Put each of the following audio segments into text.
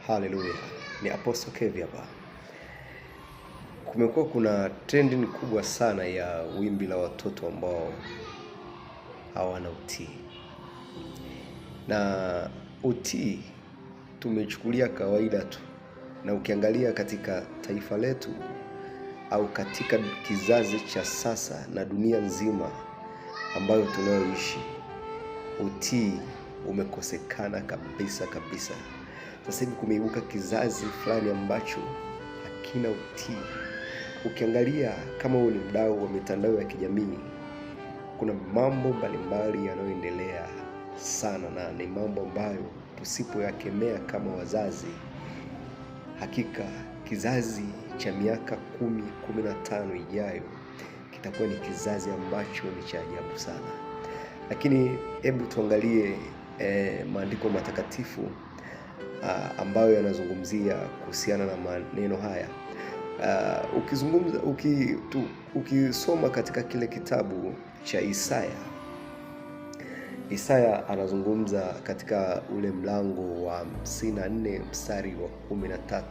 Haleluya. Ni Apostle Kevi hapa. Kumekuwa kuna trending kubwa sana ya wimbi la watoto ambao hawana utii. Na utii tumechukulia kawaida tu. Na ukiangalia katika taifa letu au katika kizazi cha sasa na dunia nzima ambayo tunayoishi, utii umekosekana kabisa. Sasa hivi kumeibuka kizazi fulani ambacho hakina utii. Ukiangalia kama wewe ni mdau wa mitandao ya kijamii, kuna mambo mbalimbali yanayoendelea sana, na ni mambo ambayo tusipoyakemea kama wazazi, hakika kizazi cha miaka 10-15 ijayo kitakuwa ni kizazi ambacho ni cha ajabu sana. Lakini hebu tuangalie maandiko matakatifu ambayo yanazungumzia kuhusiana na maneno haya. Ukisoma katika kile kitabu cha Isaya anazungumza katika ule mlango wa 54 mstari wa 13,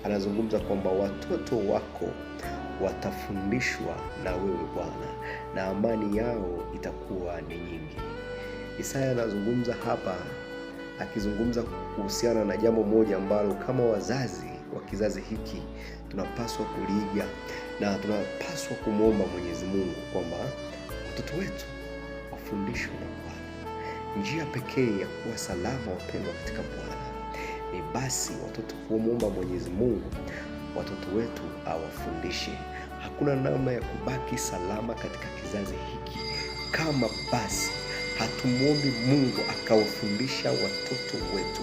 anazungumza kwamba watoto wako watafundishwa na wewe Bwana, na amani yao itakuwa ni nyingi. Isaya anazungumza hapa akizungumza kuhusiana na jambo moja ambalo kama wazazi wa kizazi hiki tunapaswa kuliiga, na tunapaswa kumwomba Mwenyezi Mungu kwamba watoto wetu wafundishwe na Bwana. Njia pekee ya kuwa salama, wapendwa katika Bwana, ni basi watoto kumwomba Mwenyezi Mungu watoto wetu awafundishe. Hakuna namna ya kubaki salama katika kizazi hiki kama basi hatumuombi Mungu akawafundisha watoto wetu.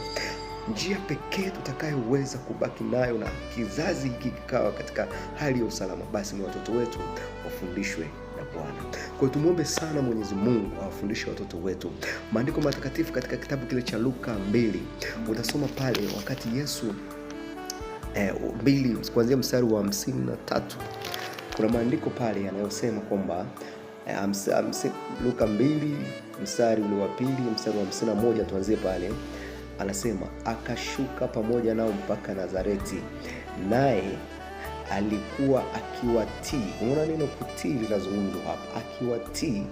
Njia pekee tutakayoweza kubaki nayo na kizazi hiki kikawa katika hali ya usalama, basi ni watoto wetu wafundishwe na Bwana. Kwa hiyo tumuombe sana Mwenyezi Mungu awafundishe watoto wetu. Maandiko matakatifu katika kitabu kile cha Luka 2, utasoma pale wakati Yesu 2 kuanzia mstari wa 53, kuna maandiko pale yanayosema kwamba Luka 2 mstari ule wa 2, mstari wa 51, tuanzie pale. Anasema akashuka pamoja nao mpaka Nazareti, naye alikuwa akiwatii. Unaona neno kutii linazungumzwa hapa, akiwatii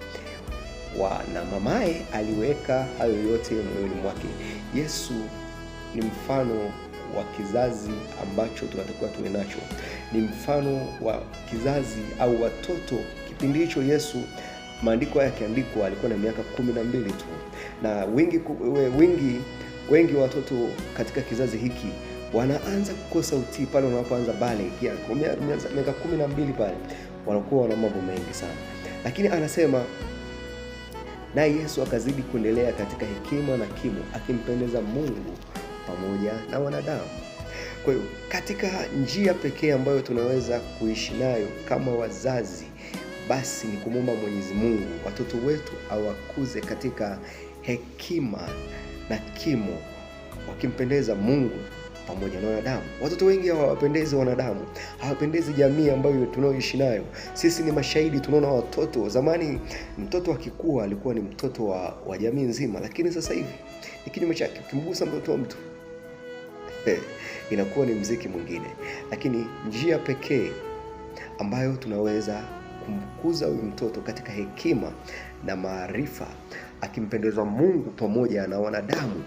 na mamaye aliweka hayo yote moyoni mwake. Yesu ni mfano wa kizazi ambacho tunatakiwa tuwe nacho. Ni mfano wa kizazi au watoto. Kipindi hicho Yesu, maandiko yake yakiandikwa, alikuwa na miaka 12 tu, na wengi watoto katika kizazi hiki wanaanza kukosa utii pale wanapoanza bale miaka 12 pale, wanakuwa wana mambo mengi sana. Lakini anasema naye Yesu akazidi kuendelea katika hekima na kimo, akimpendeza Mungu pamoja na wanadamu. Kwa hiyo katika njia pekee ambayo tunaweza kuishi nayo kama wazazi, basi ni kumwomba Mwenyezi Mungu watoto wetu awakuze katika hekima na kimo, wakimpendeza Mungu pamoja na wanadamu. Watoto wengi hawapendezi wanadamu, hawapendezi jamii ambayo tunaoishi nayo. Sisi ni mashahidi, tunaona watoto zamani, mtoto akikua alikuwa ni mtoto wa jamii nzima, lakini sasa hivi ni kinyume chake. Ukimgusa mtoto wa mtu inakuwa ni mziki mwingine. Lakini njia pekee ambayo tunaweza kumkuza huyu mtoto katika hekima na maarifa, akimpendeza Mungu pamoja na wanadamu,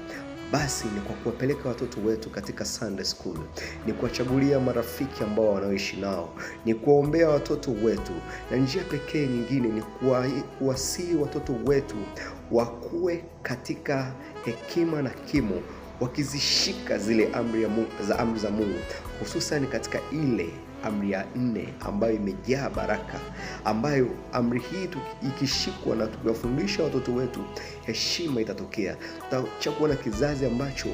basi ni kwa kuwapeleka watoto wetu katika Sunday school, ni kuwachagulia marafiki ambao wanaoishi nao, ni kuwaombea watoto wetu, na njia pekee nyingine ni kuwasihi watoto wetu wakuwe katika hekima na kimo, wakizishika zile amri za Mungu, hususan katika ile amri ya 4 ambayo imejaa baraka, ambayo amri hii ikishikwa na tukiwafundisha watoto wetu, heshima itatokea. Tutakuwa na kizazi ambacho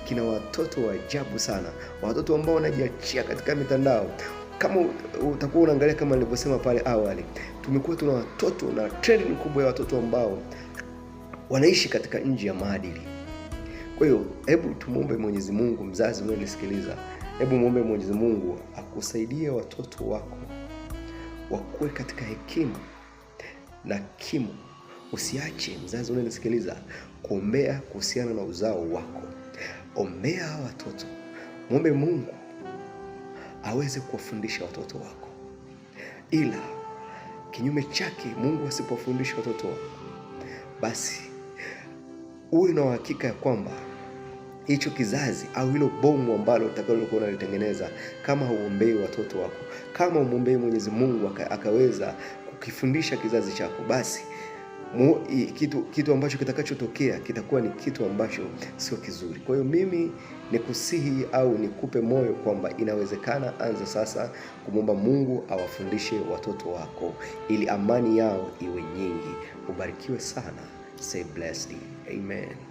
kina watoto wa ajabu sana, watoto ambao wanajiachia katika mitandao. Kama utakuwa unaangalia, kama nilivyosema pale awali, tumekuwa tuna watoto na trend kubwa ya watoto ambao wanaishi katika nje ya maadili. Kwa hiyo hebu tumuombe Mwenyezi Mungu, mzazi unayenisikiliza, hebu muombe Mwenyezi Mungu akusaidie watoto wako wakuwe katika hekima na kimo. Usiache mzazi unayenisikiliza kuombea kuhusiana na uzao wako. ombea watoto, muombe Mungu aweze kuwafundisha watoto wako. Ila kinyume chake, Mungu asipofundisha watoto wako, basi uwe na uhakika ya kwamba hicho kizazi au hilo bomu ambalo utakalokuwa unalitengeneza, kama huombei watoto wako, kama umuombei Mwenyezi Mungu akaweza kukifundisha kizazi chako, basi kitu ambacho kitakachotokea kitakuwa ni kitu ambacho sio kizuri. Kwa hiyo mimi nikusihi au nikupe moyo kwamba inawezekana, anza sasa kumwomba Mungu awafundishe watoto wako ili amani yao iwe nyingi. Ubarikiwe sana. Say blessed. Amen.